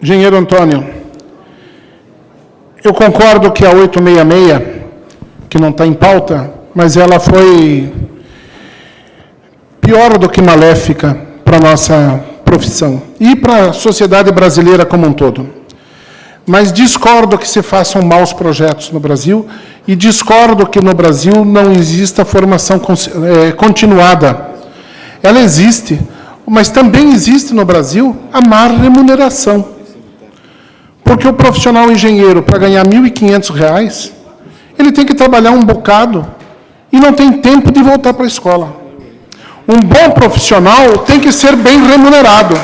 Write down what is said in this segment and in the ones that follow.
Engenheiro Antônio, eu concordo que a 866, que não está em pauta, mas ela foi pior do que maléfica para a nossa profissão e para a sociedade brasileira como um todo. Mas discordo que se façam maus projetos no Brasil e discordo que no Brasil não exista formação continuada. Ela existe, mas também existe no Brasil a má remuneração. Porque o profissional engenheiro, para ganhar R$ 1.500, ele tem que trabalhar um bocado e não tem tempo de voltar para a escola. Um bom profissional tem que ser bem remunerado.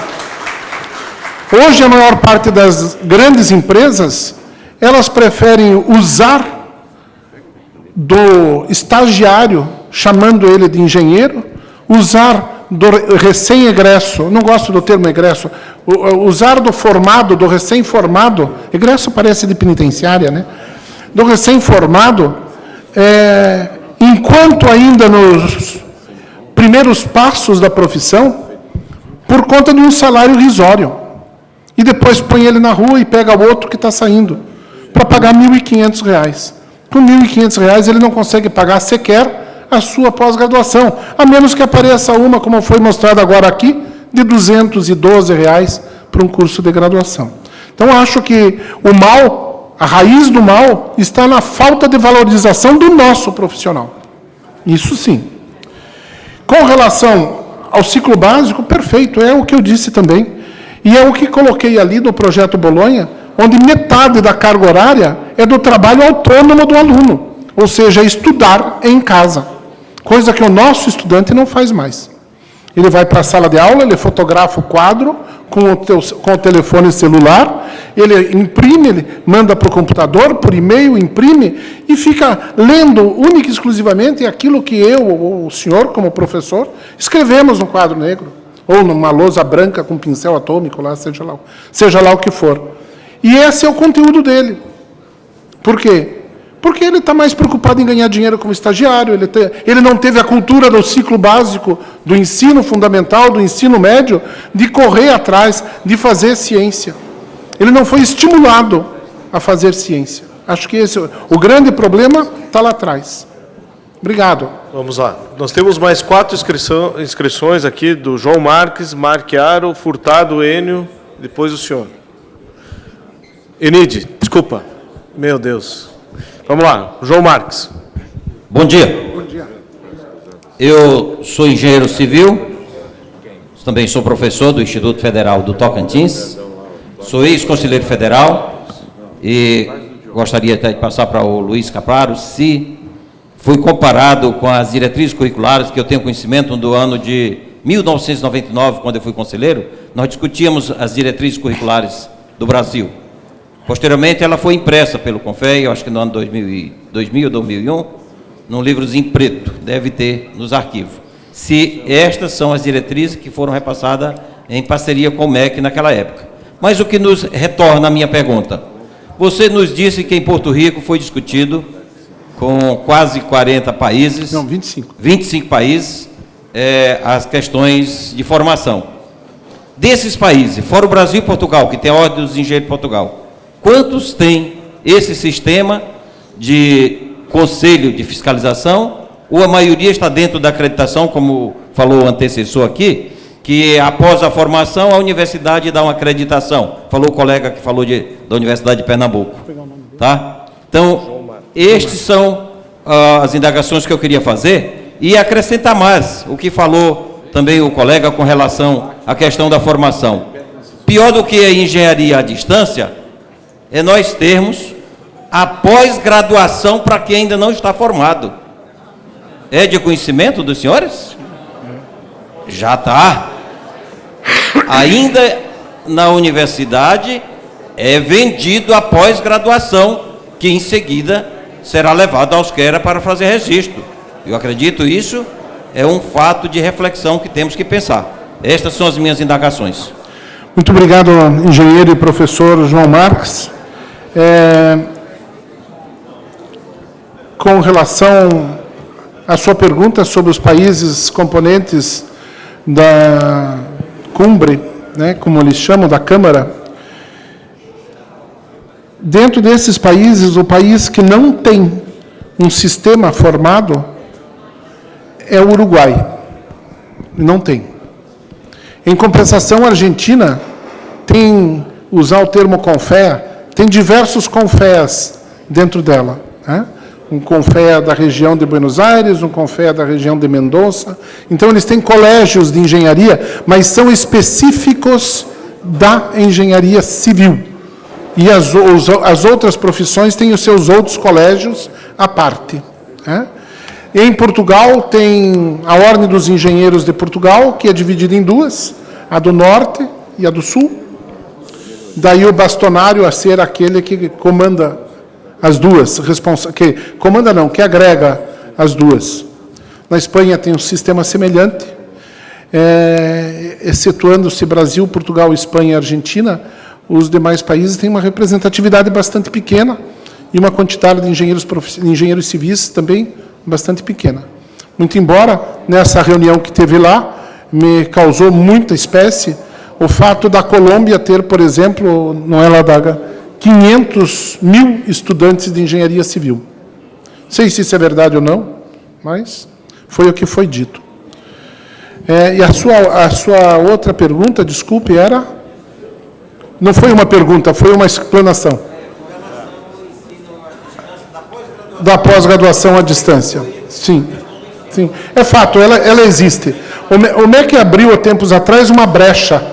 Hoje, a maior parte das grandes empresas, elas preferem usar do estagiário, chamando ele de engenheiro, usar do recém-egresso, não gosto do termo egresso, usar do formado, do recém-formado, egresso parece de penitenciária, né? Do recém-formado, enquanto ainda nos primeiros passos da profissão, por conta de um salário irrisório. E depois põe ele na rua e pega o outro que está saindo, para pagar R$ 1.500. Com R$ 1.500 ele não consegue pagar sequer a sua pós-graduação, a menos que apareça uma, como foi mostrado agora aqui, de R$ 212 para um curso de graduação. Então, acho que o mal, a raiz do mal, está na falta de valorização do nosso profissional. Isso sim. Com relação ao ciclo básico, perfeito, é o que eu disse também. E é o que coloquei ali no projeto Bolonha, onde metade da carga horária é do trabalho autônomo do aluno, ou seja, estudar em casa, coisa que o nosso estudante não faz mais. Ele vai para a sala de aula, ele fotografa o quadro com o telefone celular, ele imprime, ele manda para o computador, por e-mail, imprime, e fica lendo única e exclusivamente aquilo que eu, ou o senhor, como professor, escrevemos no quadro negro, ou numa lousa branca com pincel atômico, lá, seja lá o que for. E esse é o conteúdo dele. Por quê? Porque ele está mais preocupado em ganhar dinheiro como estagiário, ele não teve a cultura do ciclo básico, do ensino fundamental, do ensino médio, de correr atrás, de fazer ciência. Ele não foi estimulado a fazer ciência. Acho que esse, o grande problema está lá atrás. Obrigado. Vamos lá. Nós temos mais 4 inscrições aqui, do João Marques, Marquiaro, Furtado, Enio, depois o senhor. Enide, desculpa. Meu Deus. Vamos lá, João Marques. Bom dia. Bom dia. Eu sou engenheiro civil, também sou professor do Instituto Federal do Tocantins, sou ex-conselheiro federal e gostaria até de passar para o Luiz Capraro, se fui comparado com as diretrizes curriculares, que eu tenho conhecimento do ano de 1999, quando eu fui conselheiro, nós discutíamos as diretrizes curriculares do Brasil. Posteriormente, ela foi impressa pelo CONFEI, eu acho que no ano 2000 ou 2001, num livrozinho preto, deve ter nos arquivos. Se estas são as diretrizes que foram repassadas em parceria com o MEC naquela época. Mas o que nos retorna a minha pergunta, você nos disse que em Porto Rico foi discutido com quase 40 países... Não, 25. 25 países, as questões de formação. Desses países, fora o Brasil e Portugal, que tem a Ordem dos Engenheiros de Portugal, quantos têm esse sistema de conselho de fiscalização, ou a maioria está dentro da acreditação, como falou o antecessor aqui, que após a formação a universidade dá uma acreditação. Falou o colega que falou da Universidade de Pernambuco. Tá? Então, estes são as indagações que eu queria fazer e acrescentar mais o que falou também o colega com relação à questão da formação. Pior do que a engenharia à distância é nós termos a pós-graduação para quem ainda não está formado. É de conhecimento dos senhores? Já está. Ainda na universidade é vendido a pós-graduação, que em seguida será levado à Ausquera para fazer registro. Eu acredito isso é um fato de reflexão que temos que pensar. Estas são as minhas indagações. Muito obrigado, engenheiro e professor João Marques. Com relação à sua pergunta sobre os países componentes da cumbre, né, como eles chamam, da Câmara, Dentro desses países, o país que não tem um sistema formado é o Uruguai. Não tem. Em compensação, a Argentina tem, usar o termo CONFEA, tem diversos CONFEAs dentro dela, né? Um CONFEA da região de Buenos Aires, um CONFEA da região de Mendoza. Então, eles têm colégios de engenharia, mas são específicos da engenharia civil. E as outras profissões têm os seus outros colégios à parte, né? Em Portugal, tem a Ordem dos Engenheiros de Portugal, que é dividida em duas, a do Norte e a do Sul. Daí o bastonário a ser aquele que comanda as duas, que agrega as duas. Na Espanha tem um sistema semelhante, excetuando-se Brasil, Portugal, Espanha e Argentina, os demais países têm uma representatividade bastante pequena e uma quantidade de engenheiros civis também bastante pequena. Muito embora, nessa reunião que teve lá, me causou muita espécie o fato da Colômbia ter, por exemplo, não é, Ladaga, 500 mil estudantes de engenharia civil. Não sei se isso é verdade ou não, mas foi o que foi dito. E a sua outra pergunta, desculpe, era? Não foi uma pergunta, foi uma explanação. Da pós-graduação à distância. Sim, sim. É fato, ela existe. O MEC abriu, há tempos atrás, uma brecha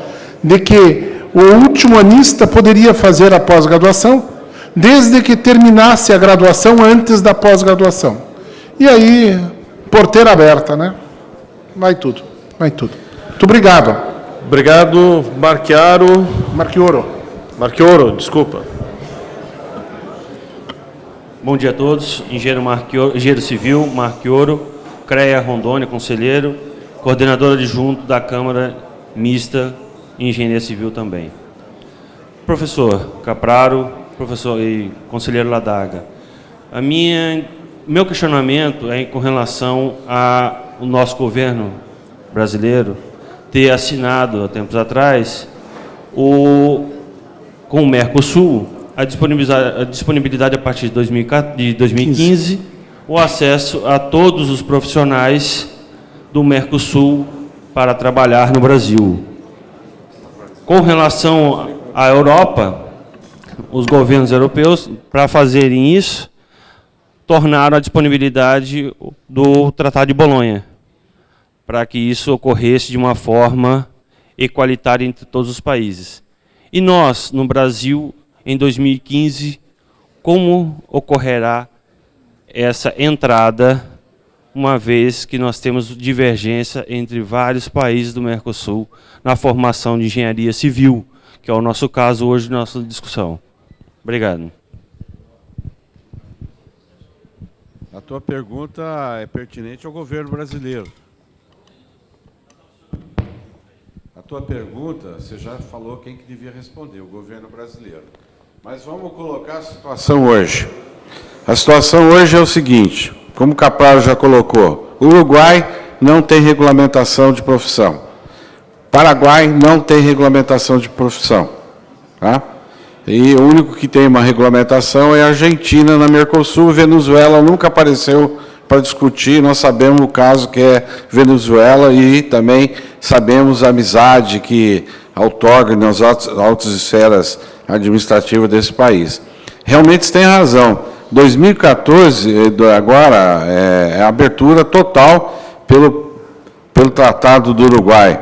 de que o último anista poderia fazer a pós-graduação, desde que terminasse a graduação antes da pós-graduação. E aí, porteira aberta, né? Vai tudo, vai tudo. Muito obrigado. Obrigado, Marchiaro. Marchioro, desculpa. Bom dia a todos. Engenheiro Civil, Marchioro, CREA Rondônia, conselheiro, coordenador adjunto da Câmara Mista e Engenharia Civil também. Professor Capraro, professor e conselheiro Ladaga, meu questionamento é com relação ao nosso governo brasileiro ter assinado, há tempos atrás, com o Mercosul, a disponibilidade a partir de 2015, o acesso a todos os profissionais do Mercosul para trabalhar no Brasil. Com relação à Europa, os governos europeus, para fazerem isso, tornaram a disponibilidade do Tratado de Bolonha, para que isso ocorresse de uma forma igualitária entre todos os países. E nós, no Brasil, em 2015, como ocorrerá essa entrada, uma vez que nós temos divergência entre vários países do Mercosul na formação de engenharia civil, que é o nosso caso hoje na nossa discussão. Obrigado. A tua pergunta é pertinente ao governo brasileiro. A tua pergunta, você já falou quem que devia responder, o governo brasileiro. Mas vamos colocar a situação hoje. A situação hoje é o seguinte, como o Capraro já colocou, o Uruguai não tem regulamentação de profissão. Paraguai não tem regulamentação de profissão. Tá? E o único que tem uma regulamentação é a Argentina na Mercosul. Venezuela nunca apareceu para discutir. Nós sabemos o caso que é Venezuela e também sabemos a amizade que outorga nas altas esferas administrativas desse país. Realmente você tem razão. 2014, agora, é a abertura total pelo Tratado do Uruguai.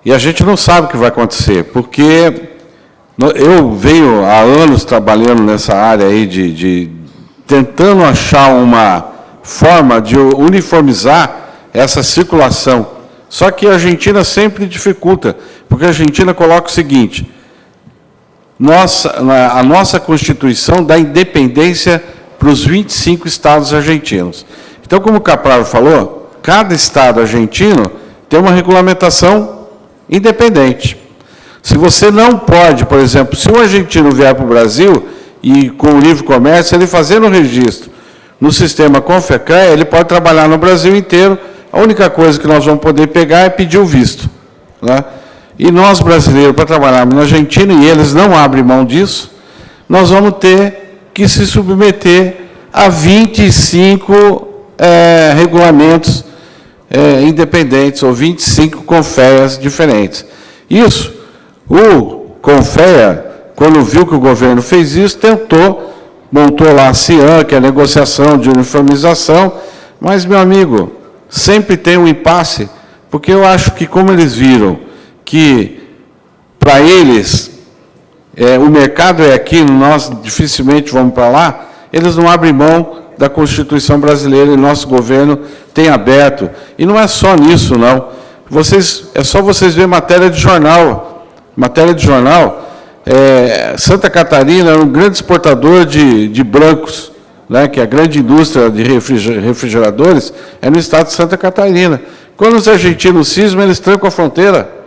E a gente não sabe o que vai acontecer, porque eu venho há anos trabalhando nessa área aí tentando achar uma forma de uniformizar essa circulação. Só que a Argentina sempre dificulta, porque a Argentina coloca o seguinte: a nossa Constituição dá independência para os 25 estados argentinos. Então, como o Capraro falou, cada estado argentino tem uma regulamentação independente. Se você não pode, por exemplo, se um argentino vier para o Brasil e com o livre comércio, ele fazendo o registro no sistema CONFECREA, ele pode trabalhar no Brasil inteiro. A única coisa que nós vamos poder pegar é pedir o visto, né? E nós, brasileiros, para trabalharmos na Argentina, e eles não abrem mão disso, nós vamos ter que se submeter a 25 regulamentos independentes, ou 25 CONFEAs diferentes. Isso, o CONFEA, quando viu que o governo fez isso, montou lá a CIAN, que é a negociação de uniformização, mas, meu amigo, sempre tem um impasse, porque eu acho que, como eles viram que, para eles, o mercado é aqui, nós dificilmente vamos para lá, eles não abrem mão da Constituição brasileira, e nosso governo tem aberto. E não é só nisso, não. É só vocês verem matéria de jornal. Santa Catarina é um grande exportador de brancos, né, que é a grande indústria de refrigeradores é no estado de Santa Catarina. Quando os argentinos cismam, eles trancam a fronteira.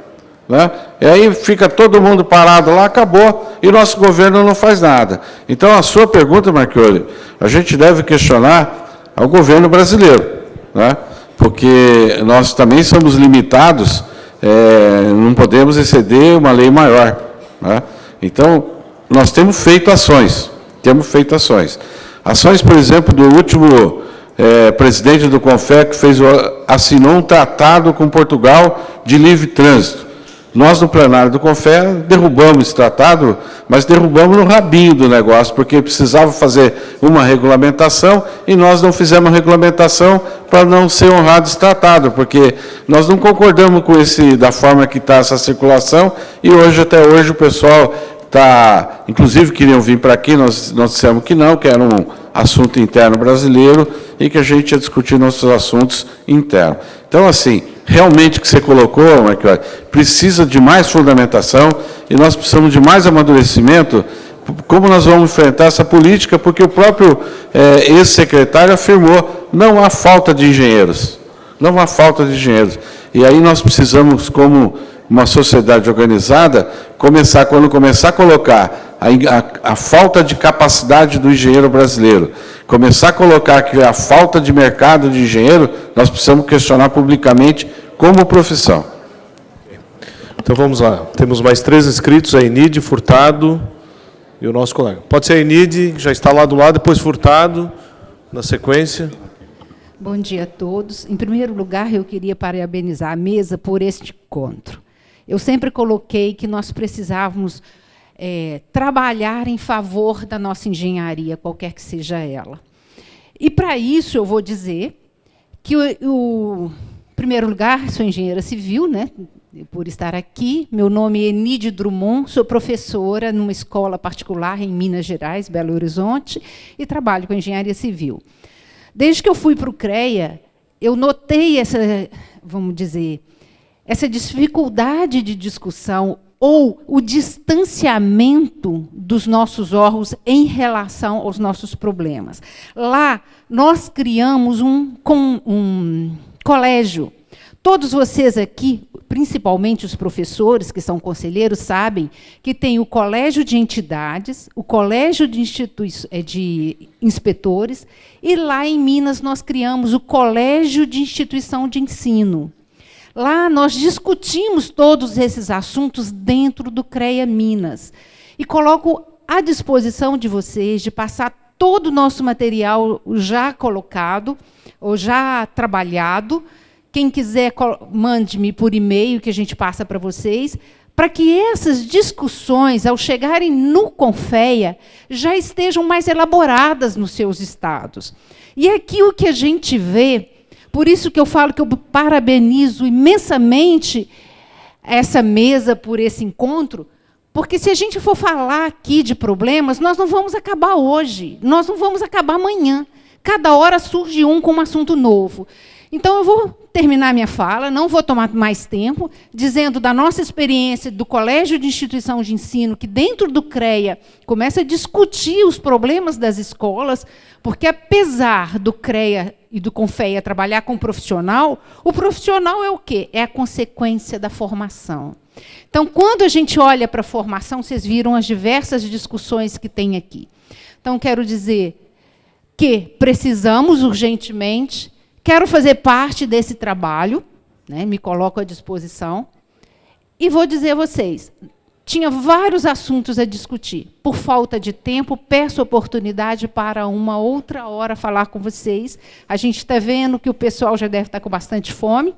Né? E aí fica todo mundo parado lá, acabou, e o nosso governo não faz nada. Então, a sua pergunta, Marchiori, a gente deve questionar ao governo brasileiro, né? Porque nós também somos limitados, não podemos exceder uma lei maior. Né? Então, nós temos feito ações. Ações, por exemplo, do último presidente do CONFEA, que assinou um tratado com Portugal de livre trânsito. Nós, no plenário do CONFEA, derrubamos esse tratado, mas derrubamos no rabinho do negócio, porque precisava fazer uma regulamentação, e nós não fizemos a regulamentação para não ser honrado esse tratado, porque nós não concordamos com da forma que está essa circulação, e até hoje, o pessoal está... Inclusive, queriam vir para aqui, nós dissemos que não, que era um assunto interno brasileiro, e que a gente ia discutir nossos assuntos internos. Então, assim, realmente o que você colocou, Marchiori, precisa de mais fundamentação, e nós precisamos de mais amadurecimento, como nós vamos enfrentar essa política, porque o próprio ex-secretário afirmou, não há falta de engenheiros. E aí nós precisamos, como uma sociedade organizada, quando começar a colocar a falta de capacidade do engenheiro brasileiro, começar a colocar que a falta de mercado de engenheiro, nós precisamos questionar publicamente como profissão. Então vamos lá. Temos mais 3 inscritos, a Enide, Furtado e o nosso colega. Pode ser a Enide, que já está lá do lado, depois Furtado, na sequência. Bom dia a todos. Em primeiro lugar, eu queria parabenizar a mesa por este encontro. Eu sempre coloquei que nós precisávamos trabalhar em favor da nossa engenharia, qualquer que seja ela. E, para isso, eu vou dizer que, em primeiro lugar, sou engenheira civil, né, por estar aqui. Meu nome é Enide Drummond, sou professora numa escola particular em Minas Gerais, Belo Horizonte, e trabalho com engenharia civil. Desde que eu fui para o CREA, eu notei vamos dizer, essa dificuldade de discussão ou o distanciamento dos nossos órgãos em relação aos nossos problemas. Lá, nós criamos um colégio. Todos vocês aqui, principalmente os professores, que são conselheiros, sabem que tem o colégio de entidades, o colégio de inspetores, e lá em Minas nós criamos o colégio de instituição de ensino. Lá nós discutimos todos esses assuntos dentro do CREA Minas. E coloco à disposição de vocês de passar todo o nosso material já colocado, ou já trabalhado. Quem quiser, mande-me por e-mail, que a gente passa para vocês, para que essas discussões, ao chegarem no CONFEA, já estejam mais elaboradas nos seus estados. E aqui o que a gente vê... Por isso que eu falo que eu parabenizo imensamente essa mesa por esse encontro, porque se a gente for falar aqui de problemas, nós não vamos acabar hoje, nós não vamos acabar amanhã. Cada hora surge com um assunto novo. Então, eu vou terminar minha fala, não vou tomar mais tempo, dizendo da nossa experiência do Colégio de Instituição de Ensino, que dentro do CREA começa a discutir os problemas das escolas, porque, apesar do CREA e do CONFEA trabalhar com o profissional é o quê? É a consequência da formação. Então, quando a gente olha para a formação, vocês viram as diversas discussões que tem aqui. Então, quero dizer que precisamos urgentemente, quero fazer parte desse trabalho, né, me coloco à disposição, e vou dizer a vocês, tinha vários assuntos a discutir. Por falta de tempo, peço oportunidade para uma outra hora falar com vocês. A gente está vendo que o pessoal já deve estar com bastante fome.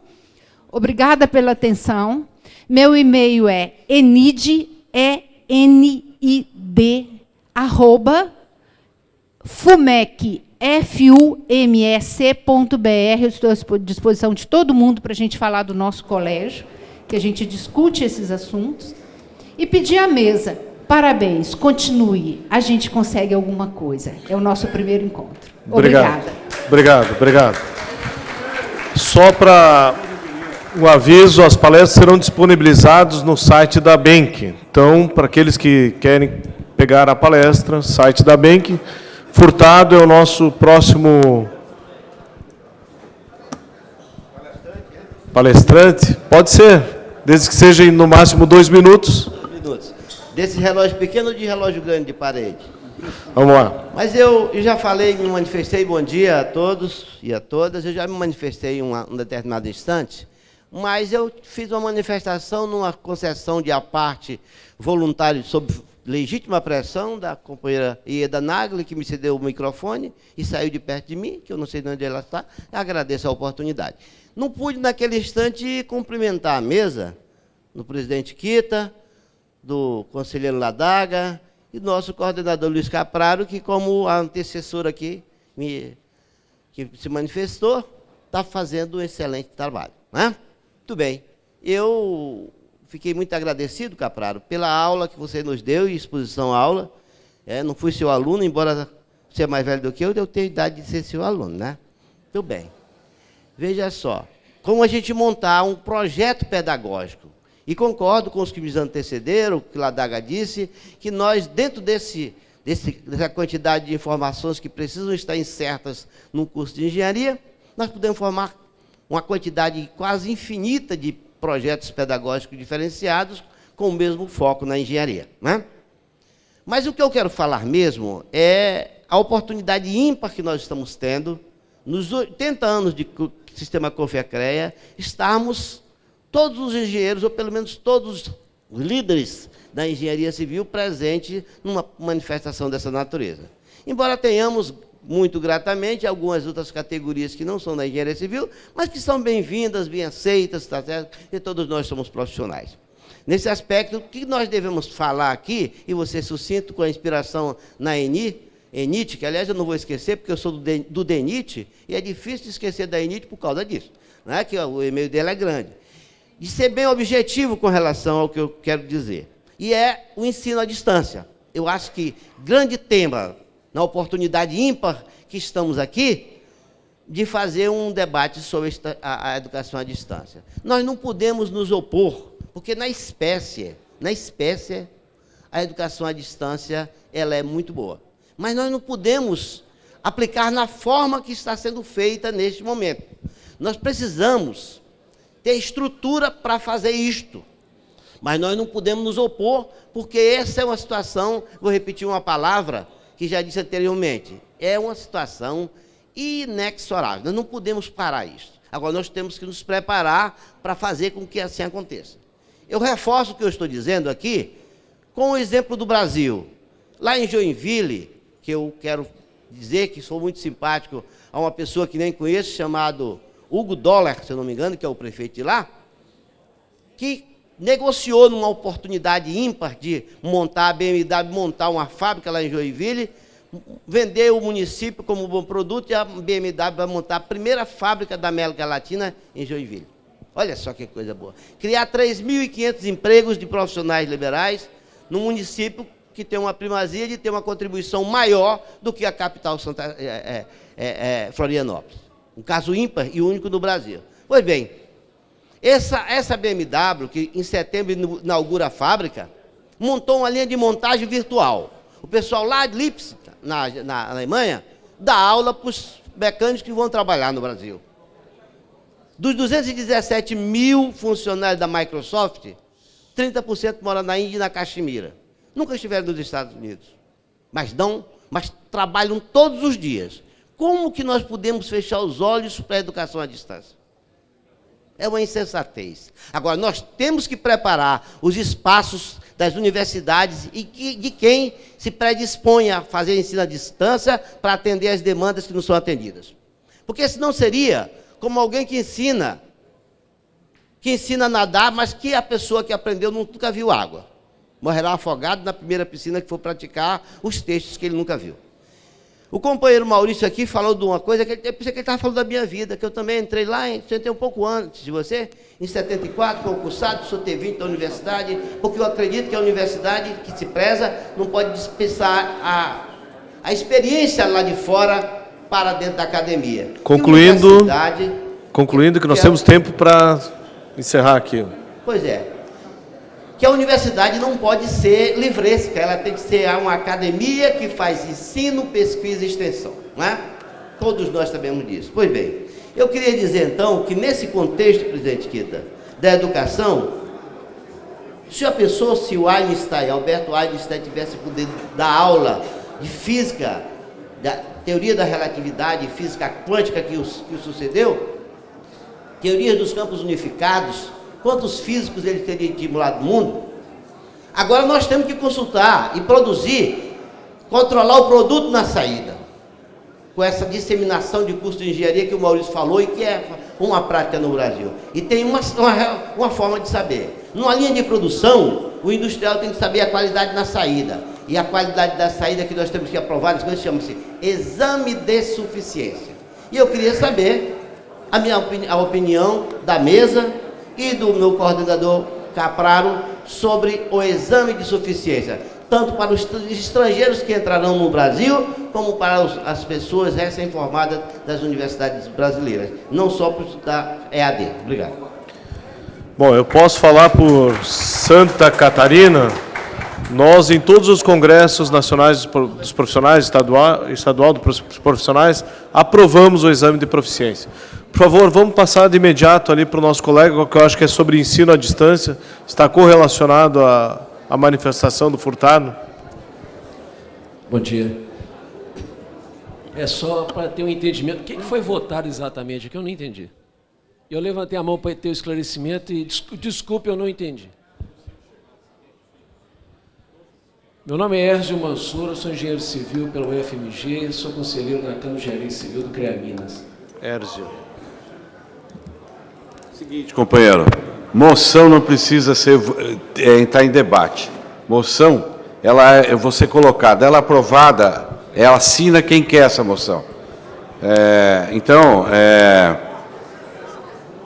Obrigada pela atenção. Meu e-mail é enid, @fumec.br. Eu estou à disposição de todo mundo para a gente falar do nosso colégio, que a gente discute esses assuntos. E pedir à mesa, parabéns, continue, a gente consegue alguma coisa. É o nosso primeiro encontro. Obrigada. Obrigado. Só para um aviso, as palestras serão disponibilizadas no site da Benc. Então, para aqueles que querem pegar a palestra, site da Benc. Furtado é o nosso próximo palestrante. Pode ser, desde que seja em, no máximo 2 minutos. Desse relógio pequeno ou de relógio grande de parede? Vamos lá. Mas eu já falei, me manifestei, bom dia a todos e a todas, eu já me manifestei em um determinado instante, mas eu fiz uma manifestação numa concessão de aparte voluntário sob legítima pressão da companheira Ieda Nagli, que me cedeu o microfone e saiu de perto de mim, que eu não sei de onde ela está, agradeço a oportunidade. Não pude, naquele instante, cumprimentar a mesa do presidente Kita, do conselheiro Ladaga e do nosso coordenador Luiz Capraro, que, como a antecessora aqui que se manifestou, está fazendo um excelente trabalho. Né? Muito bem. Eu fiquei muito agradecido, Capraro, pela aula que você nos deu, e exposição à aula. Não fui seu aluno, embora você é mais velho do que eu tenho idade de ser seu aluno, né? Muito bem. Veja só, como a gente montar um projeto pedagógico. E concordo com os que me antecederam, o que Ladaga disse, que nós, dentro dessa quantidade de informações que precisam estar insertas no curso de engenharia, nós podemos formar uma quantidade quase infinita de projetos pedagógicos diferenciados com o mesmo foco na engenharia. Né? Mas o que eu quero falar mesmo é a oportunidade ímpar que nós estamos tendo, nos 80 anos de sistema Confecreia, estarmos todos os engenheiros, ou pelo menos todos os líderes da engenharia civil presentes numa manifestação dessa natureza. Embora tenhamos, muito gratamente, algumas outras categorias que não são da engenharia civil, mas que são bem-vindas, bem aceitas, tá certo? E todos nós somos profissionais. Nesse aspecto, o que nós devemos falar aqui, e você sucinto com a inspiração na ENIT, que, aliás, eu não vou esquecer, porque eu sou do DENIT, e é difícil de esquecer da ENIT por causa disso, né? Que o e-mail dela é grande. De ser bem objetivo com relação ao que eu quero dizer. E é o ensino à distância. Eu acho que grande tema, na oportunidade ímpar que estamos aqui, de fazer um debate sobre a educação à distância. Nós não podemos nos opor, porque na espécie, a educação à distância ela é muito boa. Mas nós não podemos aplicar na forma que está sendo feita neste momento. Nós precisamos ter estrutura para fazer isto. Mas nós não podemos nos opor, porque essa é uma situação, vou repetir uma palavra que já disse anteriormente, é uma situação inexorável. Nós não podemos parar isso. Agora, nós temos que nos preparar para fazer com que assim aconteça. Eu reforço o que eu estou dizendo aqui com o exemplo do Brasil. Lá em Joinville, que eu quero dizer que sou muito simpático a uma pessoa que nem conheço, chamado Hugo Doller, se eu não me engano, que é o prefeito de lá, que negociou numa oportunidade ímpar de montar a BMW, montar uma fábrica lá em Joinville, vender o município como bom produto, e a BMW vai montar a primeira fábrica da América Latina em Joinville. Olha só que coisa boa. Criar 3.500 empregos de profissionais liberais num município que tem uma primazia de ter uma contribuição maior do que a capital Florianópolis. Um caso ímpar e único no Brasil. Pois bem, essa BMW, que em setembro inaugura a fábrica, montou uma linha de montagem virtual. O pessoal lá de Leipzig, na Alemanha, dá aula para os mecânicos que vão trabalhar no Brasil. Dos 217 mil funcionários da Microsoft, 30% moram na Índia e na Caxemira. Nunca estiveram nos Estados Unidos. Mas trabalham todos os dias. Como que nós podemos fechar os olhos para a educação à distância? É uma insensatez. Agora, nós temos que preparar os espaços das universidades e de quem se predispõe a fazer ensino à distância para atender as demandas que não são atendidas. Porque senão seria como alguém que ensina a nadar, mas que a pessoa que aprendeu nunca viu água. Morrerá afogado na primeira piscina que for praticar os textos que ele nunca viu. O companheiro Maurício aqui falou de uma coisa que eu pensei que ele estava falando da minha vida, que eu também entrei lá, entrei um pouco antes de você, em 74, concursado, sou T20 da universidade, porque eu acredito que a universidade, que se preza, não pode dispensar a experiência lá de fora para dentro da academia. Concluindo que nós temos tempo para encerrar aqui. Pois é. Que a universidade não pode ser livresca, ela tem que ser uma academia que faz ensino, pesquisa e extensão, não é? Todos nós sabemos disso. Pois bem, eu queria dizer então que nesse contexto, presidente Kita, da educação, se a pessoa, se o Einstein, Alberto Einstein, tivesse poder dar aula de física, da teoria da relatividade, física quântica que o sucedeu, teoria dos campos unificados, quantos físicos ele teria estimulado no mundo? Agora nós temos que consultar e produzir, controlar o produto na saída, com essa disseminação de curso de engenharia que o Maurício falou e que é uma prática no Brasil. E tem uma forma de saber. Numa linha de produção, o industrial tem que saber a qualidade na saída. E a qualidade da saída que nós temos que aprovar, as coisas chama-se exame de suficiência. E eu queria saber a opinião da mesa e do meu coordenador Capraro sobre o exame de suficiência, tanto para os estrangeiros que entrarão no Brasil, como para as pessoas recém-formadas das universidades brasileiras, não só para estudar EAD. Obrigado. Bom, eu posso falar por Santa Catarina. Nós, em todos os congressos nacionais dos profissionais, estadual dos profissionais, aprovamos o exame de proficiência. Por favor, vamos passar de imediato ali para o nosso colega, que eu acho que é sobre ensino à distância, está correlacionado à manifestação do Furtado. Bom dia. É só para ter um entendimento. O que foi votado exatamente? Que eu não entendi. Eu levantei a mão para ter o esclarecimento e, desculpe, eu não entendi. Meu nome é Érzio Mansur, eu sou engenheiro civil pela UFMG, sou conselheiro na Câmara de Gerência Civil do CREA Minas. Érzio. Seguinte, companheiro, moção não precisa entrar em debate. Moção, ela é você colocada, ela é aprovada, ela assina quem quer essa moção.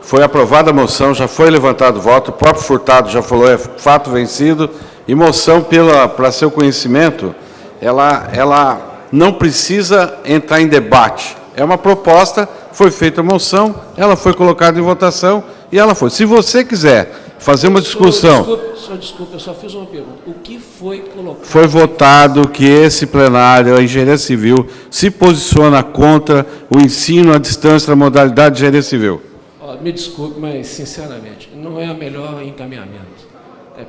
Foi aprovada a moção, já foi levantado o voto, o próprio Furtado já falou, é fato vencido, e moção, para seu conhecimento, ela não precisa entrar em debate. É uma proposta, foi feita a moção, ela foi colocada em votação e ela foi. Se você quiser fazer uma discussão... Desculpa, eu só fiz uma pergunta. O que foi colocado? Foi votado que esse plenário, a engenharia civil, se posiciona contra o ensino à distância da modalidade de engenharia civil. Me desculpe, mas, sinceramente, não é o melhor encaminhamento.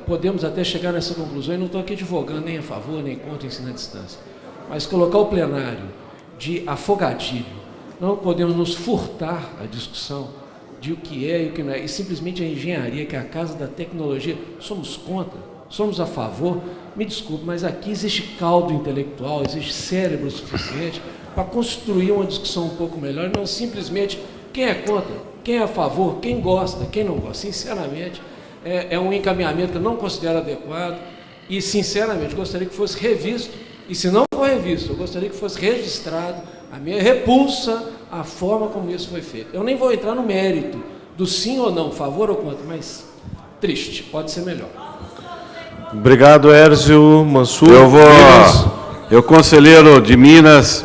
Podemos até chegar nessa conclusão, e não estou aqui advogando nem a favor, nem contra o ensino à distância. Mas colocar o plenário de afogadilho, não podemos nos furtar a discussão de o que é e o que não é, e simplesmente a engenharia, que é a casa da tecnologia, somos contra, somos a favor. Me desculpe, mas aqui existe caldo intelectual, existe cérebro suficiente para construir uma discussão um pouco melhor, e não simplesmente quem é contra, quem é a favor, quem gosta, quem não gosta. Sinceramente, é um encaminhamento que eu não considero adequado e, sinceramente, gostaria que fosse revisto. E, se não for revisto, eu gostaria que fosse registrado a minha repulsa à forma como isso foi feito. Eu nem vou entrar no mérito do sim ou não, favor ou contra, mas triste, pode ser melhor. Obrigado, Érzio Mansur. Eu, conselheiro de Minas,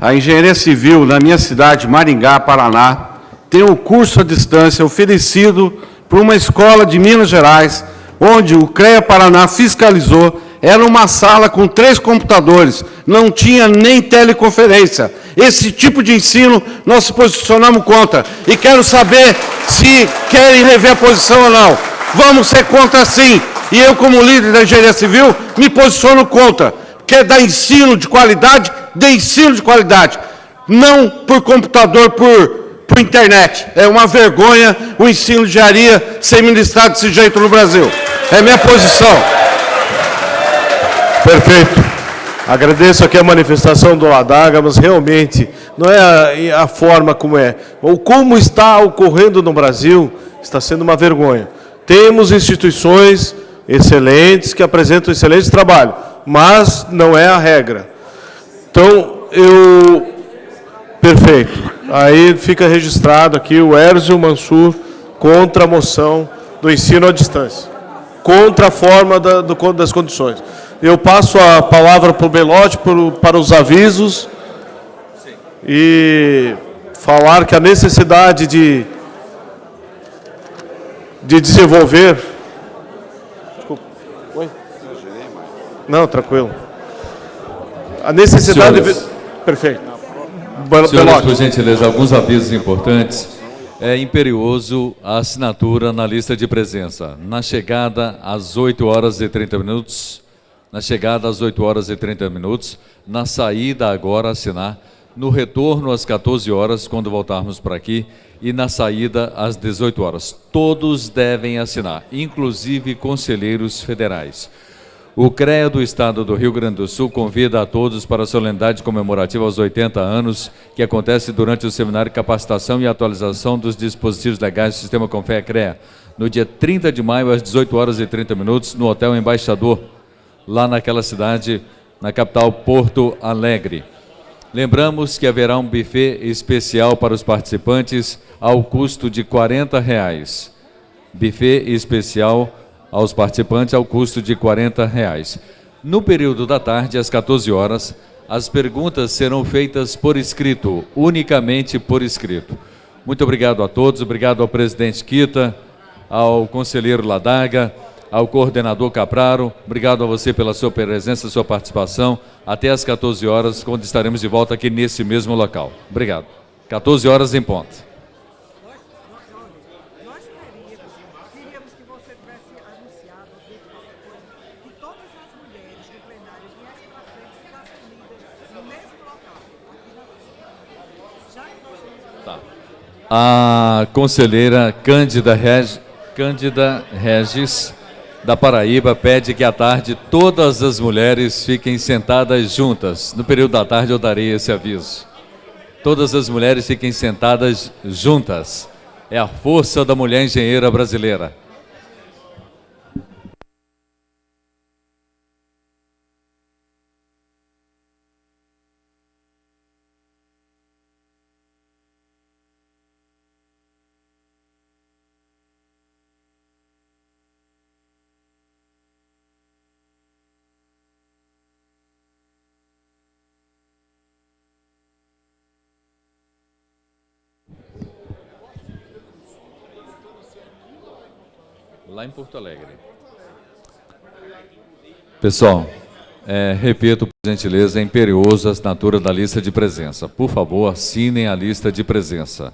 a engenharia civil na minha cidade, Maringá, Paraná, tem um curso à distância oferecido por uma escola de Minas Gerais, onde o CREA Paraná fiscalizou. Era uma sala com 3 computadores, não tinha nem teleconferência. Esse tipo de ensino nós se posicionamos contra. E quero saber se querem rever a posição ou não. Vamos ser contra, sim. E eu, como líder da engenharia civil, me posiciono contra. Quer dar ensino de qualidade? Dê ensino de qualidade. Não por computador, por por internet. É uma vergonha o ensino de engenharia ser ministrado desse jeito no Brasil. É minha posição. Perfeito. Agradeço aqui a manifestação do Ladaga, mas realmente não é a forma como é. Ou como está ocorrendo no Brasil, está sendo uma vergonha. Temos instituições excelentes que apresentam excelente trabalho, mas não é a regra. Então, Perfeito. Aí fica registrado aqui o Érzio Mansur contra a moção do ensino à distância. Contra a forma das condições. Eu passo a palavra para o Belotti para os avisos e falar que a necessidade de desenvolver... Desculpa. Oi? Não, tranquilo. A necessidade... Perfeito. Senhores, por gentileza, alguns avisos importantes. É imperioso a assinatura na lista de presença. Na chegada, às 8 horas e 30 minutos. Na chegada, às 8 horas e 30 minutos. Na saída, agora, assinar. No retorno, às 14 horas, quando voltarmos para aqui. E na saída, às 18 horas. Todos devem assinar, inclusive conselheiros federais. O CREA do Estado do Rio Grande do Sul convida a todos para a solenidade comemorativa aos 80 anos, que acontece durante o seminário de capacitação e atualização dos dispositivos legais do Sistema Confea-CREA, no dia 30 de maio, às 18 horas e 30 minutos, no Hotel Embaixador, lá naquela cidade, na capital Porto Alegre. Lembramos que haverá um buffet especial para os participantes ao custo de R$ 40. Buffet especial aos participantes ao custo de R$ 40. No período da tarde, às 14 horas, as perguntas serão feitas por escrito, unicamente por escrito. Muito obrigado a todos, obrigado ao presidente Kita, ao conselheiro Ladaga, ao coordenador Capraro, obrigado a você pela sua presença, sua participação, até às 14 horas, quando estaremos de volta aqui nesse mesmo local. Obrigado. 14 horas em ponto. A conselheira Cândida Regis, da Paraíba, pede que à tarde todas as mulheres fiquem sentadas juntas. No período da tarde eu darei esse aviso. Todas as mulheres fiquem sentadas juntas. É a força da mulher engenheira brasileira. Lá em Porto Alegre. Pessoal, repito, por gentileza, é imperioso a assinatura da lista de presença. Por favor, assinem a lista de presença.